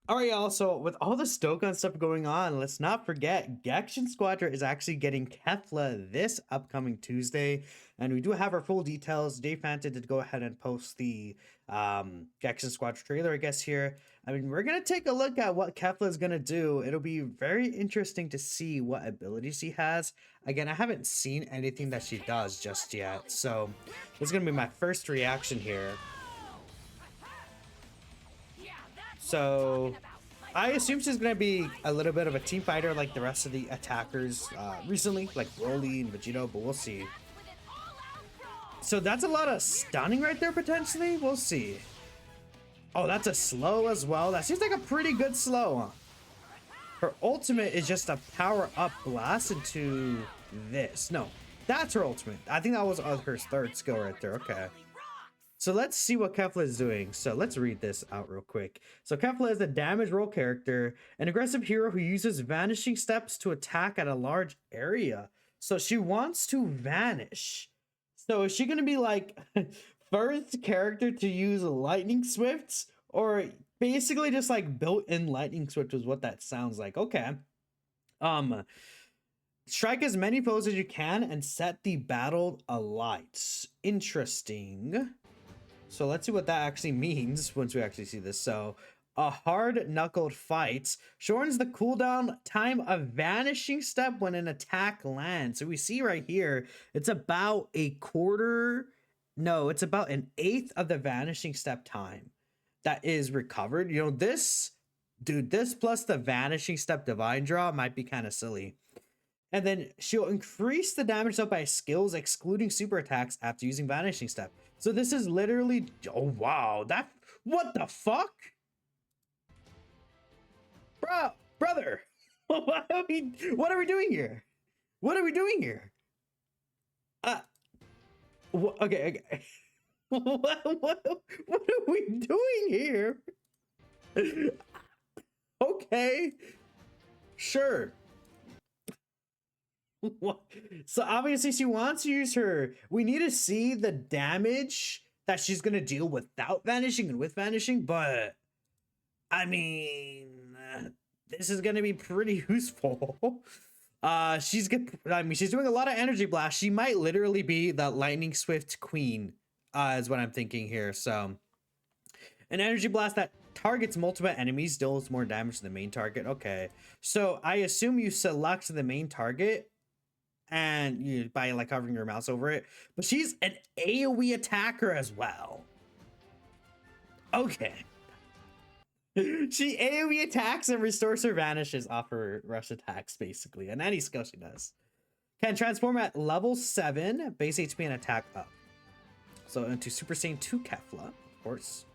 All right, y'all. So with all the Stokan stuff going on, let's not forget Gekishin Squadra is actually getting Kefla this upcoming Tuesday, and we do have our full details. Dave Fanta did go ahead and post the Gekishin Squadra trailer, I guess here. I mean, we're gonna take a look at what Kefla is gonna do. It'll be very interesting to see what abilities she has. Again, I haven't seen anything that she does just yet, so this is gonna be my first reaction here. So I assume she's gonna be a little bit of a team fighter like the rest of the attackers recently, like Broly and Vegito, but we'll see. So that's a lot of stunning right there, potentially. We'll see. Oh, that's a slow as well. That seems like a pretty good slow, huh? Her ultimate is just a power-up blast into this. No, that's her ultimate. I think that was her third skill right there. Okay. So let's see what Kefla is doing. So let's read this out real quick. So Kefla is a damage roll character, an aggressive hero who uses vanishing steps to attack at a large area. So she wants to vanish. So is she going to be like first character to use lightning swifts, or basically just like built-in lightning swift is what that sounds like? Okay. Strike as many foes as you can and set the battle alight. Interesting. So let's see what that actually means once we actually see this. So a hard knuckled fight shortens the cooldown time of vanishing step when an attack lands. So we see right here, it's about a quarter. No, it's about an eighth of the vanishing step time that is recovered. You know, this plus the vanishing step divine draw might be kind of silly. And then she'll increase the damage dealt by skills, excluding super attacks after using Vanishing Step. So this is literally, oh wow, what the fuck? Brother, what are we doing here? What are we doing here? Okay. What are we doing here? Okay, sure. What? So obviously she wants to use her. We need to see the damage that she's gonna deal without vanishing and with vanishing, but I mean, this is gonna be pretty useful. She's good. I mean, she's doing a lot of energy blast. She might literally be the lightning swift queen, is what I'm thinking here. So, an energy blast that targets multiple enemies deals more damage to the main target. Okay, so I assume you select the main target and you by like hovering your mouse over it, but she's an AoE attacker as well. Okay. She AoE attacks and restores her vanishes off her rush attacks, basically, and any skill she does. Can transform at level 7, base HP and attack up. So into Super Saiyan 2 Kefla, of course.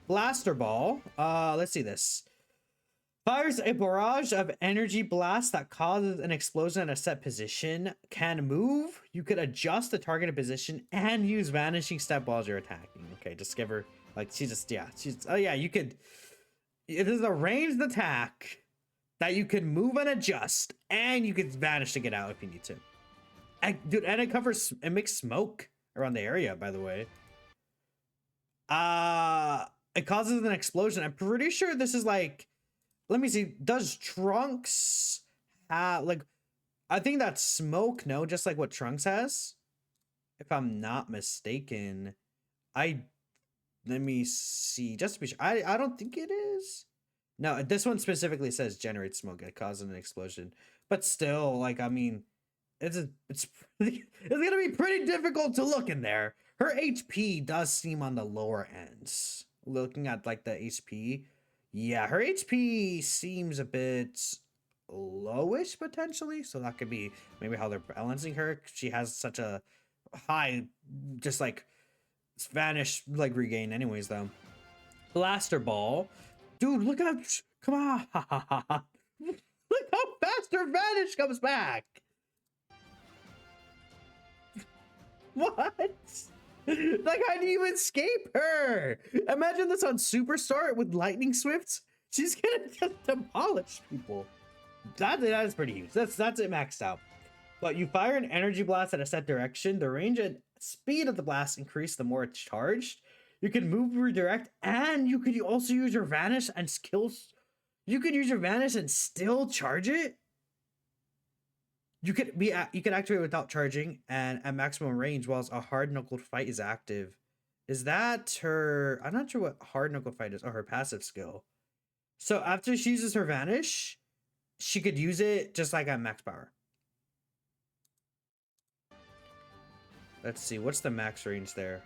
Blaster Ball. Let's see this. Fires a barrage of energy blasts that causes an explosion at a set position. Can move. You could adjust the targeted position and use vanishing step while you're attacking. Okay, just give her like she's oh yeah, you could. It is a ranged attack that you can move and adjust, and you could vanish to get out if you need to. Dude, and it makes smoke around the area, by the way. It causes an explosion. I'm pretty sure this is like. Let me see. Does Trunks like? I think that's smoke. No, just like what Trunks has. If I'm not mistaken, let me see. Just to be sure, I don't think it is. No, this one specifically says generate smoke. It causes an explosion. But still, like I mean, it's gonna be pretty difficult to look in there. Her HP does seem on the lower ends. Looking at like the HP. Yeah, her HP seems a bit lowish potentially, so that could be maybe how they're balancing her. She has such a high, just like vanish like regain. Anyways, though, Blaster Ball, dude, look at come on, look how fast her vanish comes back. What? Like, how do you escape her? Imagine this on Superstar with lightning swifts. She's gonna just demolish people. That is pretty huge. That's it maxed out. But you fire an energy blast at a set direction. The range and speed of the blast increase the more it's charged. You can move, redirect, and you could also use your vanish and skills You could use your Vanish and still charge it? You could activate without charging and at maximum range whilst a hard knuckled fight is active. Is that her? I'm not sure what hard knuckled fight is or her passive skill. So after she uses her Vanish, she could use it just like at max power. Let's see, what's the max range there?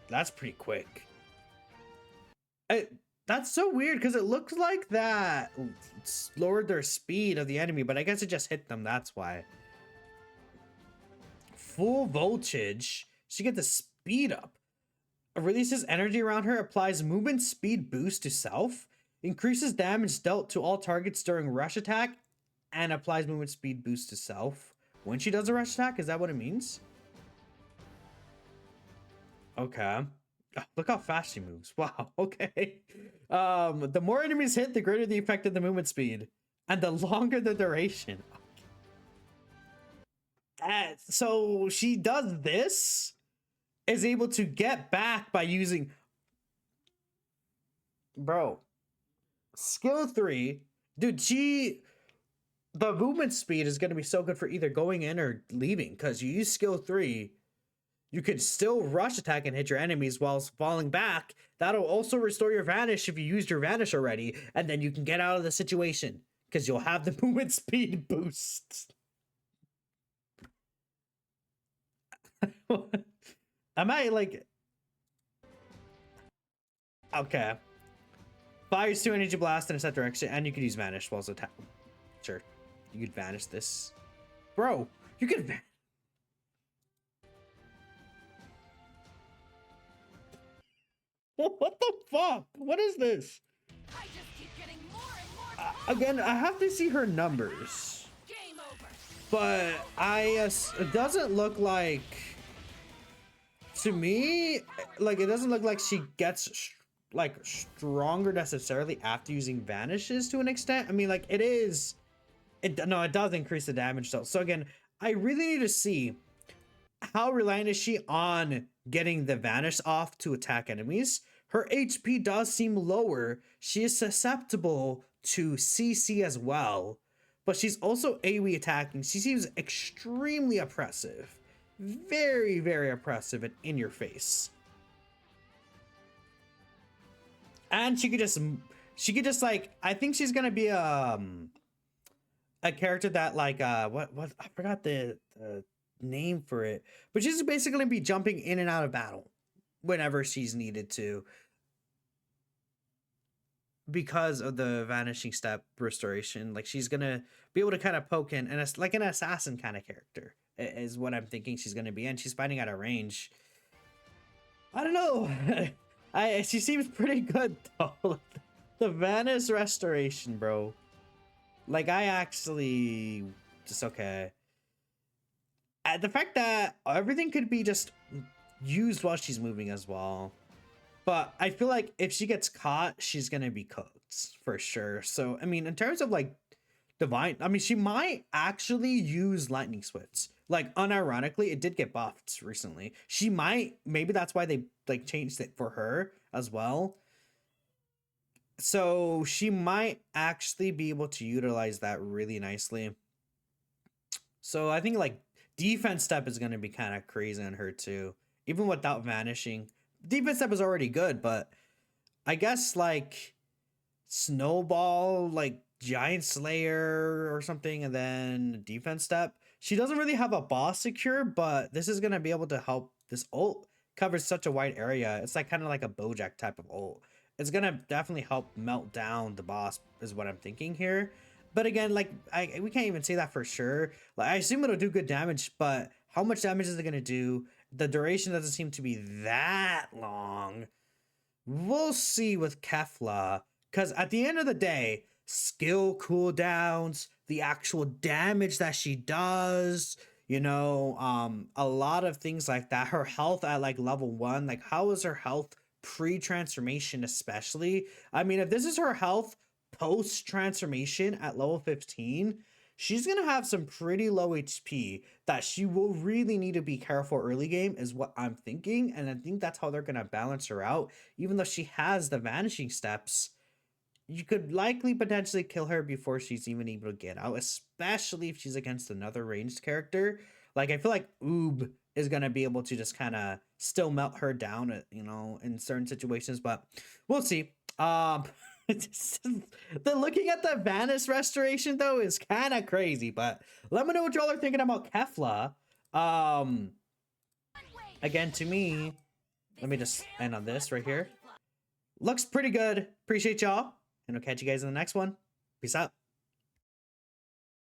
That's pretty quick. That's so weird because it looks like that lowered their speed of the enemy, but I guess it just hit them, that's why. Full voltage. She gets the speed up. Releases energy around her, applies movement speed boost to self, increases damage dealt to all targets during rush attack, and applies movement speed boost to self when she does a rush attack. Is that what it means? Okay. Oh, look how fast she moves. Wow. Okay. The more enemies hit, the greater the effect of the movement speed, and the longer the duration. So she does this, is able to get back by using, bro, skill 3, dude. The movement speed is going to be so good for either going in or leaving, because you use skill 3, you can still rush attack and hit your enemies whilst falling back. That'll also restore your Vanish if you used your Vanish already, and then you can get out of the situation because you'll have the movement speed boost. Am I like... Okay. Fires 2 energy blast in a set direction, and you can use Vanish whilst attack. Sure. You could Vanish this. Bro, you could Vanish. What the fuck? What is this? I just keep getting more and more Again, I have to see her numbers. Game over. But it doesn't look like, to me, like it doesn't look like she gets like stronger necessarily after using Vanishes to an extent. I mean, like it does increase the damage though. So again, I really need to see how reliant is she on getting the Vanish off to attack enemies. Her HP does seem lower. She is susceptible to CC as well, but she's also AoE attacking. She seems extremely oppressive. Very, very oppressive and in your face. And she could just like, I think she's gonna be a character that like what I forgot the name for it, but she's basically gonna be jumping in and out of battle whenever she's needed to, because of the vanishing step restoration. Like she's gonna be able to kind of poke in, and it's like an assassin kind of character is what I'm thinking she's gonna be, and she's fighting at a range. I don't know. She seems pretty good though. The Vanish restoration, bro. Like I actually just okay. The fact that everything could be just used while she's moving as well. But I feel like if she gets caught, she's gonna be cooked for sure. So I mean, in terms of like divine, I mean, she might actually use lightning swifts. Like unironically, it did get buffed recently. She might, maybe that's why they like changed it for her as well. So she might actually be able to utilize that really nicely. So I think like defense step is going to be kind of crazy on her too, even without vanishing. Defense step is already good, but I guess like snowball, like giant slayer or something, and then defense step. She doesn't really have a boss secure, but this is going to be able to help. This ult covers such a wide area. It's like kind of like a Bojack type of ult. It's going to definitely help melt down the boss is what I'm thinking here. But again, like we can't even say that for sure. Like I assume it'll do good damage, but how much damage is it going to do? The duration doesn't seem to be that long. We'll see with Kefla, because at the end of the day, skill cooldowns, the actual damage that she does, you know, a lot of things like that. Her health at like level 1, like how is her health pre-transformation especially? I mean, if this is her health post-transformation at level 15, she's gonna have some pretty low HP that she will really need to be careful early game, is what I'm thinking. And I think that's how they're gonna balance her out. Even though she has the vanishing steps, you could likely potentially kill her before she's even able to get out, especially if she's against another ranged character. Like, I feel like Oob is gonna be able to just kind of still melt her down, you know, in certain situations, but we'll see. The looking at the Vanish restoration though is kind of crazy, but let me know what y'all are thinking about Kefla. Again, to me, let me just end on this right here. Looks pretty good. Appreciate y'all, and I'll catch you guys in the next one. Peace out.